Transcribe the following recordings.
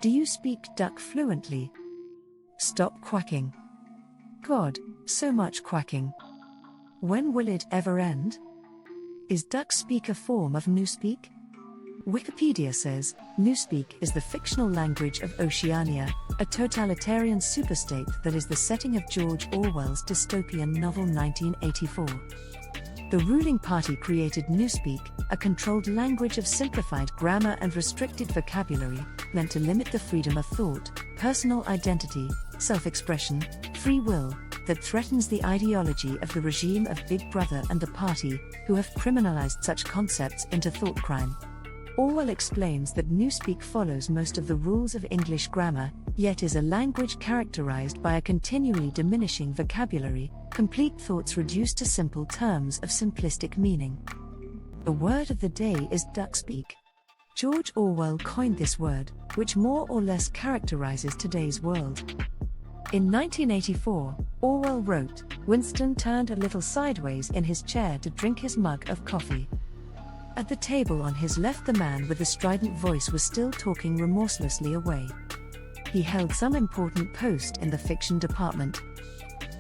Do you speak duck fluently? Stop quacking. God, so much quacking. When will it ever end? Is duck speak a form of Newspeak? Wikipedia says, Newspeak is the fictional language of Oceania, a totalitarian superstate that is the setting of George Orwell's dystopian novel 1984. The ruling party created Newspeak, a controlled language of simplified grammar and restricted vocabulary, meant to limit the freedom of thought, personal identity, self-expression, free will, that threatens the ideology of the regime of Big Brother and the party, who have criminalized such concepts into thought crime. Orwell explains that Newspeak follows most of the rules of English grammar, yet is a language characterized by a continually diminishing vocabulary, complete thoughts reduced to simple terms of simplistic meaning. The word of the day is duckspeak. George Orwell coined this word, which more or less characterizes today's world. In 1984, Orwell wrote, Winston turned a little sideways in his chair to drink his mug of coffee. At the table on his left, the man with the strident voice was still talking remorselessly away. He held some important post in the fiction department.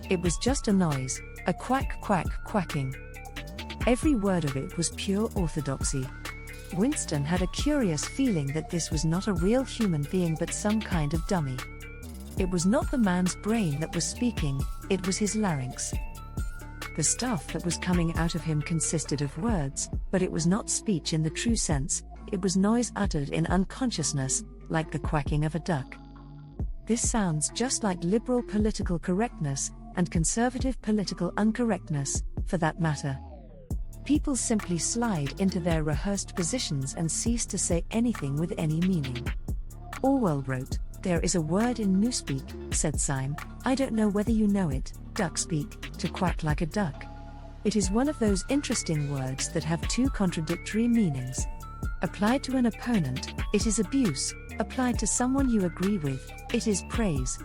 It was just a noise, a quack quack quacking. Every word of it was pure orthodoxy. Winston had a curious feeling that this was not a real human being but some kind of dummy. It was not the man's brain that was speaking, it was his larynx. The stuff that was coming out of him consisted of words, but it was not speech in the true sense, it was noise uttered in unconsciousness, like the quacking of a duck. This sounds just like liberal political correctness, and conservative political uncorrectness, for that matter. People simply slide into their rehearsed positions and cease to say anything with any meaning. Orwell wrote, There is a word in Newspeak, said Syme, I don't know whether you know it, duckspeak, to quack like a duck. It is one of those interesting words that have two contradictory meanings. Applied to an opponent, it is abuse, applied to someone you agree with, it is praise.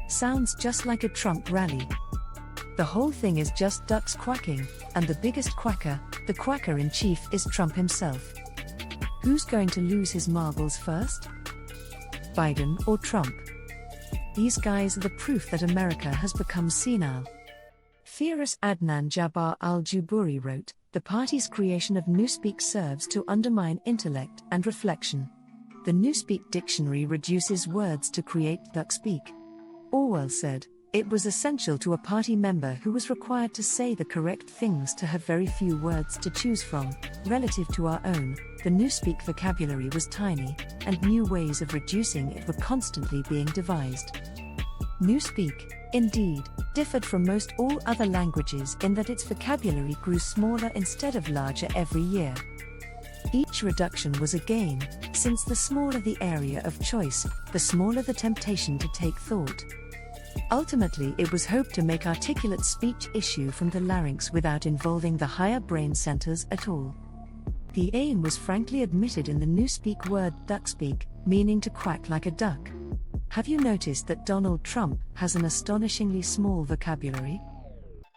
Sounds just like a Trump rally. The whole thing is just ducks quacking, and the biggest quacker, the quacker-in-chief, is Trump himself. Who's going to lose his marbles first? Biden or Trump? These guys are the proof that America has become senile. Theorist Adnan Jabbar al-Juburi wrote, The party's creation of Newspeak serves to undermine intellect and reflection. The Newspeak dictionary reduces words to create duckspeak. Orwell said, It was essential to a party member who was required to say the correct things to have very few words to choose from. Relative to our own, the Newspeak vocabulary was tiny, and new ways of reducing it were constantly being devised. Newspeak, indeed, differed from most all other languages in that its vocabulary grew smaller instead of larger every year. Each reduction was a gain, since the smaller the area of choice, the smaller the temptation to take thought. Ultimately, it was hoped to make articulate speech issue from the larynx without involving the higher brain centers at all. The aim was frankly admitted in the Newspeak word duckspeak, meaning to quack like a duck. Have you noticed that Donald Trump has an astonishingly small vocabulary?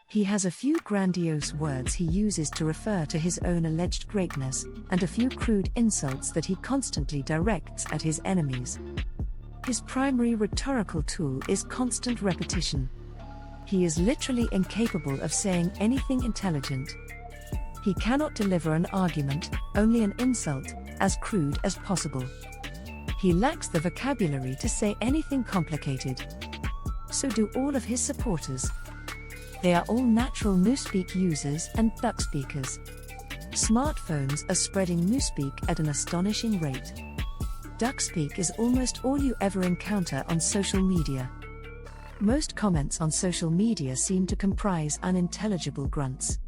He has a few grandiose words he uses to refer to his own alleged greatness, and a few crude insults that he constantly directs at his enemies. His primary rhetorical tool is constant repetition. He is literally incapable of saying anything intelligent. He cannot deliver an argument, only an insult, as crude as possible. He lacks the vocabulary to say anything complicated. So do all of his supporters. They are all natural Newspeak users and duck speakers. Smartphones are spreading Newspeak at an astonishing rate. Duckspeak is almost all you ever encounter on social media. Most comments on social media seem to comprise unintelligible grunts.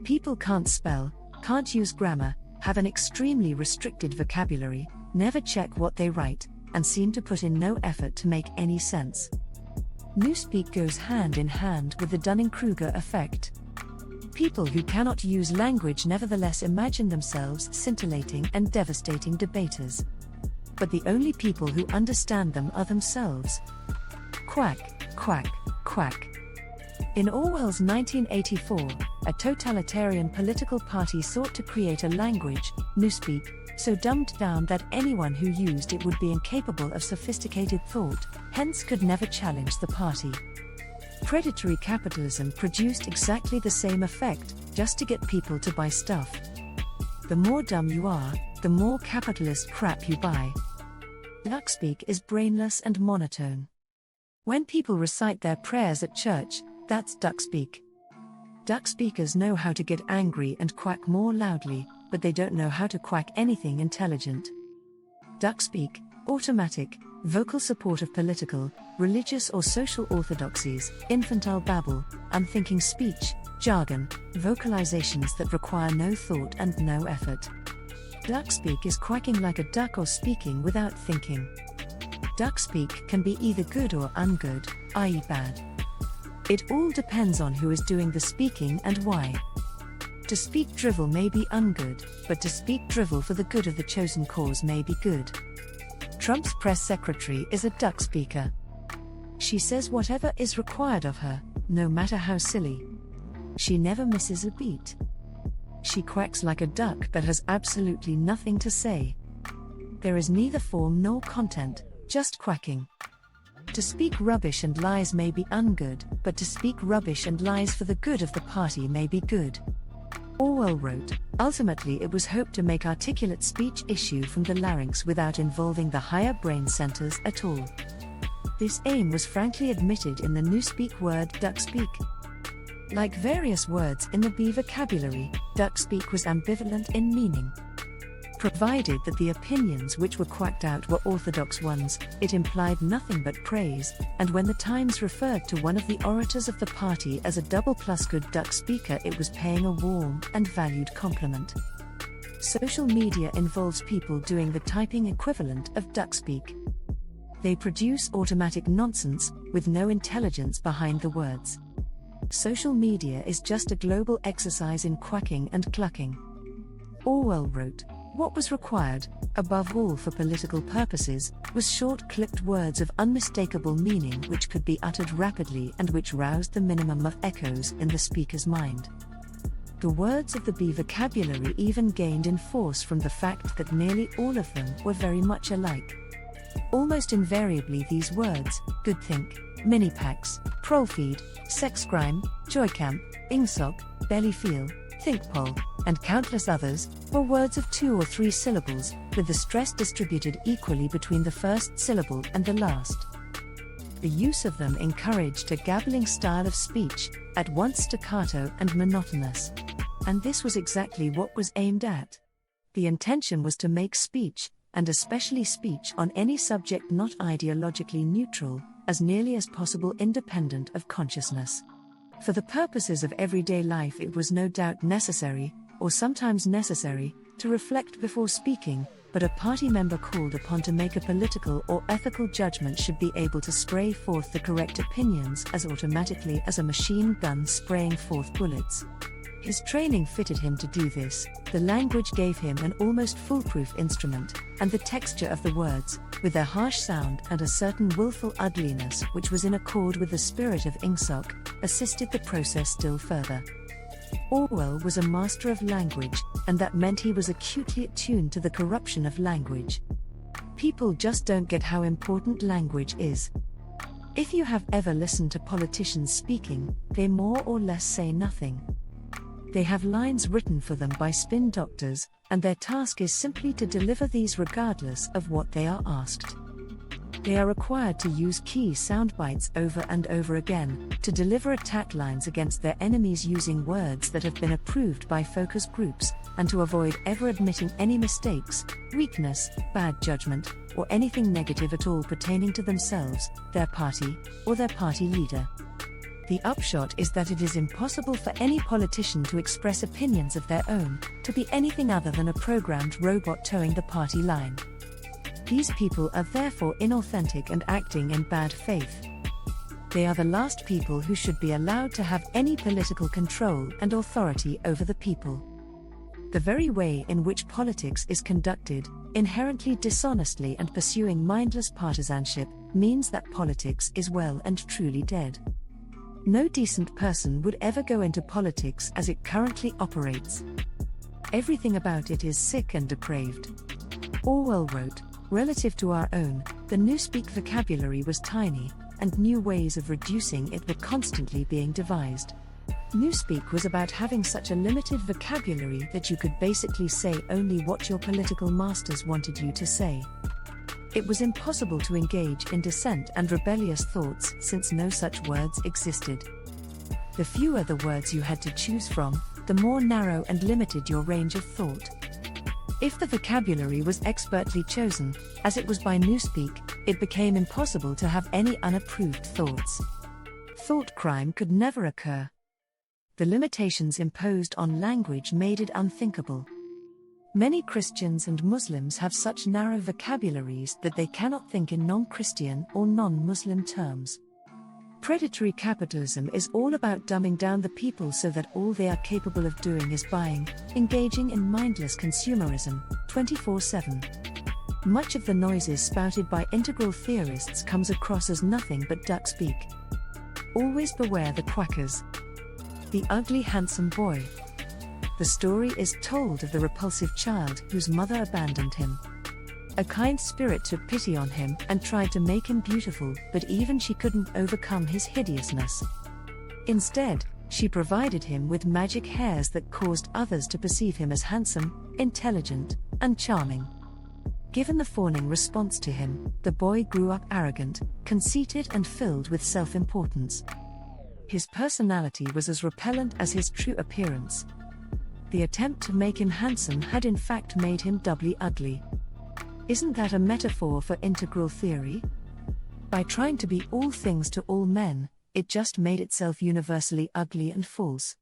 People can't spell, can't use grammar, have an extremely restricted vocabulary, never check what they write, and seem to put in no effort to make any sense. Newspeak goes hand in hand with the Dunning-Kruger effect. People who cannot use language nevertheless imagine themselves scintillating and devastating debaters. But the only people who understand them are themselves. Quack, quack, quack. In Orwell's 1984, a totalitarian political party sought to create a language, newspeak, so dumbed down that anyone who used it would be incapable of sophisticated thought, hence could never challenge the party. Predatory capitalism produced exactly the same effect, just to get people to buy stuff. The more dumb you are, the more capitalist crap you buy. Duckspeak is brainless and monotone. When people recite their prayers at church, that's duckspeak. Duck speakers know how to get angry and quack more loudly, but they don't know how to quack anything intelligent. Duckspeak, automatic, vocal support of political, religious or social orthodoxies, infantile babble, unthinking speech, jargon, vocalizations that require no thought and no effort. Duckspeak is quacking like a duck or speaking without thinking. Duckspeak can be either good or ungood, i.e. bad. It all depends on who is doing the speaking and why. To speak drivel may be ungood, but to speak drivel for the good of the chosen cause may be good. Trump's press secretary is a duck speaker. She says whatever is required of her, no matter how silly. She never misses a beat. She quacks like a duck but has absolutely nothing to say. There is neither form nor content, just quacking. To speak rubbish and lies may be ungood, but to speak rubbish and lies for the good of the party may be good. Orwell wrote, ultimately it was hoped to make articulate speech issue from the larynx without involving the higher brain centers at all. This aim was frankly admitted in the newspeak word duckspeak. Like various words in the B vocabulary, duckspeak was ambivalent in meaning. Provided that the opinions which were quacked out were orthodox ones, it implied nothing but praise, and when the Times referred to one of the orators of the party as a double plus good duck speaker, it was paying a warm and valued compliment. Social media involves people doing the typing equivalent of duckspeak. They produce automatic nonsense, with no intelligence behind the words. Social media is just a global exercise in quacking and clucking. Orwell wrote, what was required, above all for political purposes, was short-clipped words of unmistakable meaning which could be uttered rapidly and which roused the minimum of echoes in the speaker's mind. The words of the B vocabulary even gained in force from the fact that nearly all of them were very much alike. Almost invariably these words, good think, mini-packs, prolfeed, sex crime, joycamp, ingsoc, belly feel, thinkpol, and countless others, were words of 2 or 3 syllables, with the stress distributed equally between the first syllable and the last. The use of them encouraged a gabbling style of speech, at once staccato and monotonous. And this was exactly what was aimed at. The intention was to make speech, and especially speech on any subject not ideologically neutral, as nearly as possible independent of consciousness. For the purposes of everyday life it was no doubt necessary, or sometimes necessary, to reflect before speaking, but a party member called upon to make a political or ethical judgment should be able to spray forth the correct opinions as automatically as a machine gun spraying forth bullets. His training fitted him to do this, the language gave him an almost foolproof instrument, and the texture of the words, with their harsh sound and a certain willful ugliness which was in accord with the spirit of ingsoc, assisted the process still further. Orwell was a master of language, and that meant he was acutely attuned to the corruption of language. People just don't get how important language is. If you have ever listened to politicians speaking, they more or less say nothing. They have lines written for them by spin doctors, and their task is simply to deliver these regardless of what they are asked. They are required to use key sound bites over and over again, to deliver attack lines against their enemies using words that have been approved by focus groups, and to avoid ever admitting any mistakes, weakness, bad judgment, or anything negative at all pertaining to themselves, their party, or their party leader. The upshot is that it is impossible for any politician to express opinions of their own, to be anything other than a programmed robot towing the party line. These people are therefore inauthentic and acting in bad faith. They are the last people who should be allowed to have any political control and authority over the people. The very way in which politics is conducted, inherently dishonestly and pursuing mindless partisanship, means that politics is well and truly dead. No decent person would ever go into politics as it currently operates. Everything about it is sick and depraved. Orwell wrote, relative to our own, the Newspeak vocabulary was tiny, and new ways of reducing it were constantly being devised. Newspeak was about having such a limited vocabulary that you could basically say only what your political masters wanted you to say. It was impossible to engage in dissent and rebellious thoughts since no such words existed. The fewer the words you had to choose from, the more narrow and limited your range of thought. If the vocabulary was expertly chosen, as it was by Newspeak, it became impossible to have any unapproved thoughts. Thought crime could never occur. The limitations imposed on language made it unthinkable. Many Christians and Muslims have such narrow vocabularies that they cannot think in non-Christian or non-Muslim terms. Predatory capitalism is all about dumbing down the people so that all they are capable of doing is buying, engaging in mindless consumerism, 24/7. Much of the noises spouted by integral theorists comes across as nothing but duck speak. Always beware the quackers. The ugly handsome boy. The story is told of the repulsive child whose mother abandoned him. A kind spirit took pity on him and tried to make him beautiful, but even she couldn't overcome his hideousness. Instead, she provided him with magic hairs that caused others to perceive him as handsome, intelligent, and charming. Given the fawning response to him, the boy grew up arrogant, conceited and filled with self-importance. His personality was as repellent as his true appearance. The attempt to make him handsome had in fact made him doubly ugly. Isn't that a metaphor for integral theory? By trying to be all things to all men, it just made itself universally ugly and false.